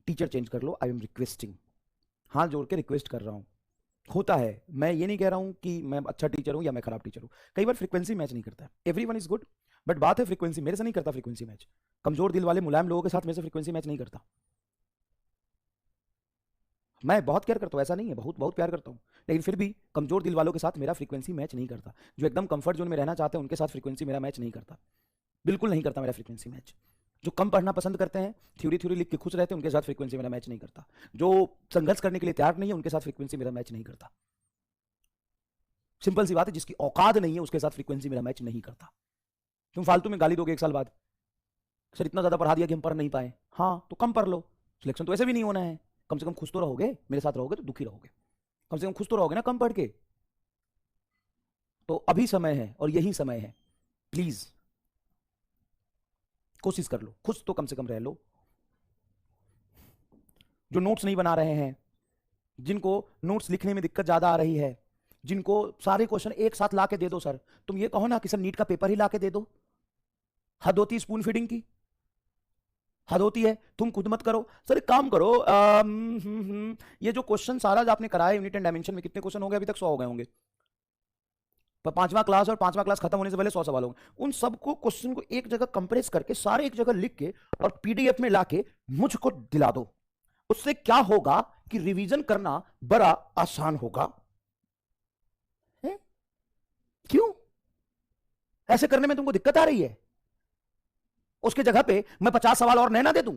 Teacher change कर लो, I am requesting, हाथ जोड़ के रिक्वेस्ट कर रहा हूं। होता है, मैं ये नहीं कह रहा हूं कि मैं अच्छा टीचर हूं या मैं खराब टीचर हूं, कई बार फ्रीक्वेंसी मैच नहीं करता है, एवरीवन इज गुड, बट बात है फ्रीक्वेंसी, मेरे से नहीं करता फ्रीक्वेंसी मैच। कमजोर दिल वाले मुलायम लोगों के साथ मेरे से फ्रीक्वेंसी मैच नहीं करता। मैं बहुत केयर करता हूं, ऐसा नहीं है, बहुत बहुत प्यार करता हूं, लेकिन फिर भी कमजोर दिल वालों के साथ मेरा फ्रीक्वेंसी मैच नहीं करता। जो एकदम कंफर्ट जोन में रहना चाहते हैं उनके साथ फ्रीक्वेंसी मेरा मैच नहीं करता, बिल्कुल नहीं करता मेरा फ्रीक्वेंसी मैच। जो कम पढ़ना पसंद करते हैं, थ्योरी थ्योरी लिख के खुश रहते हैं, उनके साथ फ्रीक्वेंसी मेरा मैच नहीं करता। जो संघर्ष करने के लिए तैयार नहीं है उनके साथ फ्रीक्वेंसी मेरा मैच नहीं करता। सिंपल सी बात है, जिसकी औकात नहीं है उसके साथ फ्रीक्वेंसी मेरा मैच नहीं करता। तुम फालतू में गाली दोगे एक साल बाद, सर इतना ज्यादा पढ़ा दिया कि हम पढ़ नहीं पाए, हाँ तो कम पढ़ लो, सिलेक्शन तो ऐसे भी नहीं होना है, कम से कम खुश तो रहोगे, मेरे साथ रहोगे तो दुखी रहोगे, कम से कम खुश तो रहोगे ना कम पढ़ के। तो अभी समय है और यही समय है, प्लीज कोशिश कर लो, खुश तो कम से कम रह लो। जो नोट्स नहीं बना रहे हैं, जिनको नोट्स लिखने में दिक्कत ज्यादा आ रही है, जिनको सारे क्वेश्चन एक साथ लाके दे दो सर, तुम ये कहो ना कि सर नीट का पेपर ही लाके दे दो, हद होती है स्पून फीडिंग की, हद होती है। तुम खुद मत करो सर, एक काम करो, ये जो क्वेश्चन सारा जो आपने कराया यूनिट एंड डायमेंशन में, कितने क्वेश्चन हो गए अभी तक? 100 हो गए होंगे, पर पांचवा क्लास और पांचवा क्लास खत्म होने से पहले 100 सवाल होंगे, उन सबको क्वेश्चन को एक जगह कंप्रेस करके सारे एक जगह लिख के और पीडीएफ में लाके मुझको दिला दो। उससे क्या होगा कि रिवीजन करना बड़ा आसान होगा। है? क्यों ऐसे करने में तुमको दिक्कत आ रही है? उसके जगह पे मैं 50 सवाल और नए ना दे दूं,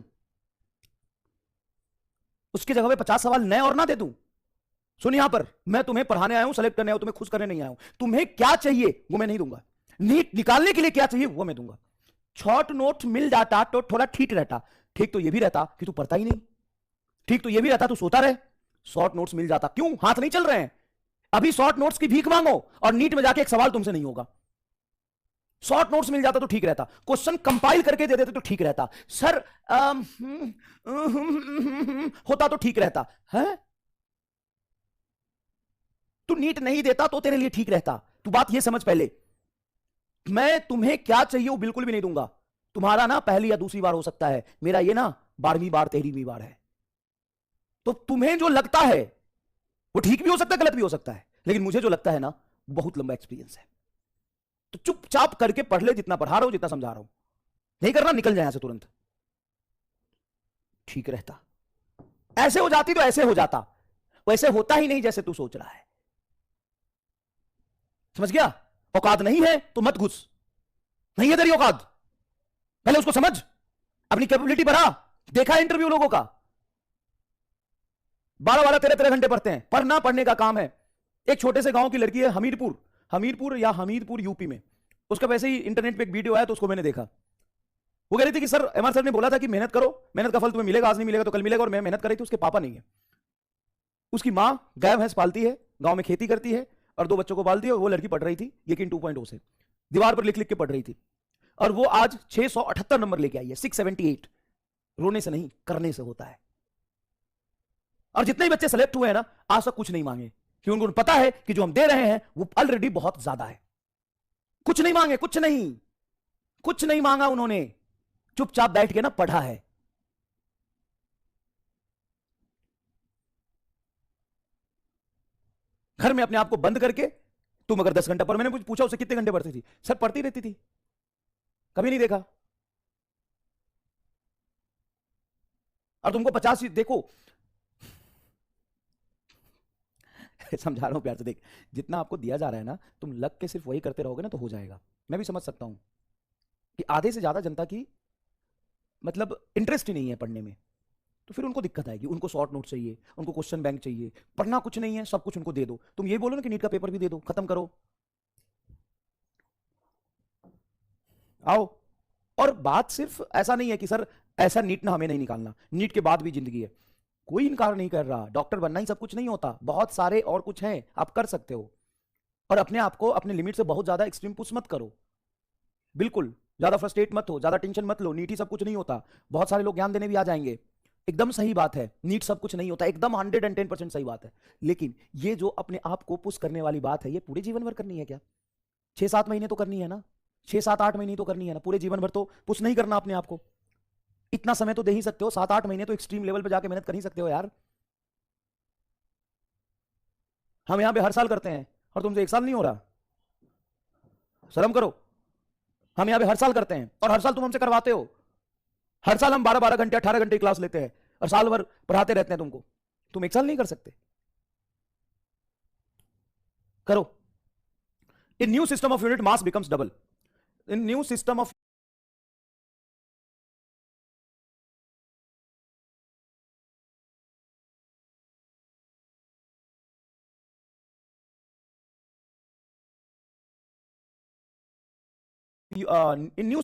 उसकी जगह पे 50 सवाल नए और ना दे दूं। सुन, यहां पर मैं तुम्हें पढ़ाने आया हूं, सेलेक्ट करने आया हूं, तुम्हें खुश करने नहीं आया हूं। तुम्हें क्या चाहिए वो मैं नहीं दूंगा, नीट निकालने के लिए क्या चाहिए वो मैं दूंगा। शॉर्ट नोट मिल जाता तो थोड़ा ठीक रहता, ठीक तो ये भी रहता कि तू पढ़ता ही नहीं, ठीक तो ये भी रहता तू सोता रहे। शॉर्ट नोट्स मिल जाता, क्यों हाथ नहीं चल रहे हैं? अभी शॉर्ट नोट्स की भीख मांगो और नीट में जाके एक सवाल तुमसे नहीं होगा। शॉर्ट नोट्स मिल जाता तो ठीक रहता, क्वेश्चन कंपाइल करके दे देते तो ठीक रहता, सर होता तो ठीक रहता है। तू नीट नहीं देता तो तेरे लिए ठीक रहता, तू बात ये समझ पहले। मैं तुम्हें क्या चाहिए वो बिल्कुल भी नहीं दूंगा। तुम्हारा ना पहली या दूसरी बार हो सकता है, मेरा ये ना 12वीं बार 13वीं बार है। तो तुम्हें जो लगता है वो ठीक भी हो सकता है, गलत भी हो सकता है, लेकिन मुझे जो लगता है ना बहुत लंबा एक्सपीरियंस है। तो चुपचाप करके पढ़ ले, जितना पढ़ा रहा हूं जितना समझा रहा हूं, नहीं करना निकल जाए यहां से तुरंत, ठीक रहता। ऐसे हो जाती तो ऐसे हो जाता, वैसे होता ही नहीं जैसे तू सोच रहा है। समझ गया? औकात नहीं है तो मत घुस, नहीं है तेरी औकात, पहले उसको समझ, अपनी कैपेबिलिटी बढ़ा। देखा इंटरव्यू लोगों का, 12-12 13-13 घंटे पढ़ते हैं, पढ़ना पढ़ने का काम है। एक छोटे से गांव की लड़की है, हमीरपुर, हमीरपुर या हमीरपुर यूपी में, उसका वैसे ही इंटरनेट पे एक वीडियो आया तो उसको मैंने देखा। वो कह रही थी कि सर एमआर सर ने बोला था कि मेहनत करो, मेहनत का फल तुम्हें मिलेगा, आज नहीं मिलेगा तो कल मिलेगा, और मैं मेहनत कर रही थी। उसके पापा नहीं है, उसकी माँ गाय भैंस पालती है, गांव में खेती करती है और 2 बच्चों को पालती है। वो लड़की पढ़ रही थी यकीन 2.0 से, दीवार पर लिख लिख के पढ़ रही थी, और वो आज 678 नंबर लेके आई है, 678। रोने से नहीं करने से होता है। और जितने भी बच्चे सेलेक्ट हुए हैं ना, आज तक कुछ नहीं मांगे, क्योंकि उनको पता है कि जो हम दे रहे हैं वो ऑलरेडी बहुत ज्यादा है। कुछ नहीं मांगे, कुछ नहीं, कुछ नहीं मांगा उन्होंने, चुपचाप बैठ के ना पढ़ा है। घर में अपने आप को बंद करके, तुम अगर 10 घंटा पर, मैंने पूछा उससे कितने घंटे पढ़ती थी, सर पढ़ती रहती थी, कभी नहीं देखा। और तुमको 50 देखो समझा रहा हूं प्यार से, देख जितना आपको दिया जा रहा है ना, तुम लग के सिर्फ वही करते रहोगे ना तो हो जाएगा। मैं भी समझ सकता हूं कि आधे से ज्यादा जनता की मतलब इंटरेस्ट ही नहीं है पढ़ने में, तो फिर उनको दिक्कत आएगी। उनको शॉर्ट नोट चाहिए, उनको क्वेश्चन बैंक चाहिए, पढ़ना कुछ नहीं है, सब कुछ उनको दे दो। तुम ये बोलो ना कि नीट का पेपर भी दे दो, खत्म करो, आओ। और बात सिर्फ ऐसा नहीं है कि सर ऐसा नीट ना हमें नहीं निकालना, नीट के बाद भी जिंदगी है, कोई इनकार नहीं कर रहा। डॉक्टर बनना ही सब कुछ नहीं होता, बहुत सारे और कुछ हैं आप कर सकते हो। और अपने आप को अपने लिमिट से बहुत ज्यादा एक्सट्रीम पुश मत करो, बिल्कुल ज्यादा फ्रस्ट्रेट मत हो, ज्यादा टेंशन मत लो। नीट ही सब कुछ नहीं होता, बहुत सारे लोग ज्ञान देने भी आ जाएंगे, एकदम सही बात है, नीट सब कुछ नहीं होता, एकदम 110% सही बात है। लेकिन ये जो अपने आप को पुश करने वाली बात है, ये पूरे जीवन भर करनी है क्या? 6-7 महीने तो करनी है ना, 6-7-8 महीने तो करनी है ना, पूरे जीवन भर तो पुश नहीं करना अपने आप को। इतना समय तो दे ही सकते हो, 7-8 महीने तो एक्सट्रीम लेवल पे जाके मेहनत कर ही सकते हो यार। हम यहां पे हर साल करते हैं और तुमसे एक साल नहीं हो रहा, शर्म करो। हम यहां पे हर साल करते हैं और हर साल तुम हमसे करवाते हो। हर साल हम 12-12 घंटे 18 घंटे क्लास लेते हैं और साल भर पढ़ाते रहते हैं तुमको। तुम एक साल नहीं कर सकते? करो। In new system of unit mass becomes double. In new system of in new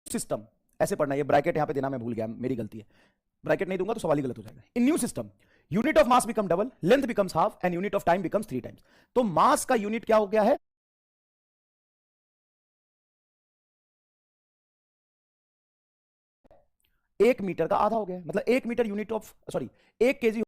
system, ऐसे पढ़ना, ये ब्रैकेट यहां पे देना मैं भूल गया, मेरी गलती है। ब्रैकेट नहीं दूंगा तो सवाल ही गलत हो जाएगा। In new system unit of mass become double, length becomes half and unit of time becomes 3 times. तो मास का यूनिट क्या हो गया है? 1 मीटर का आधा हो गया, मतलब 1 meter unit of, sorry 1 KG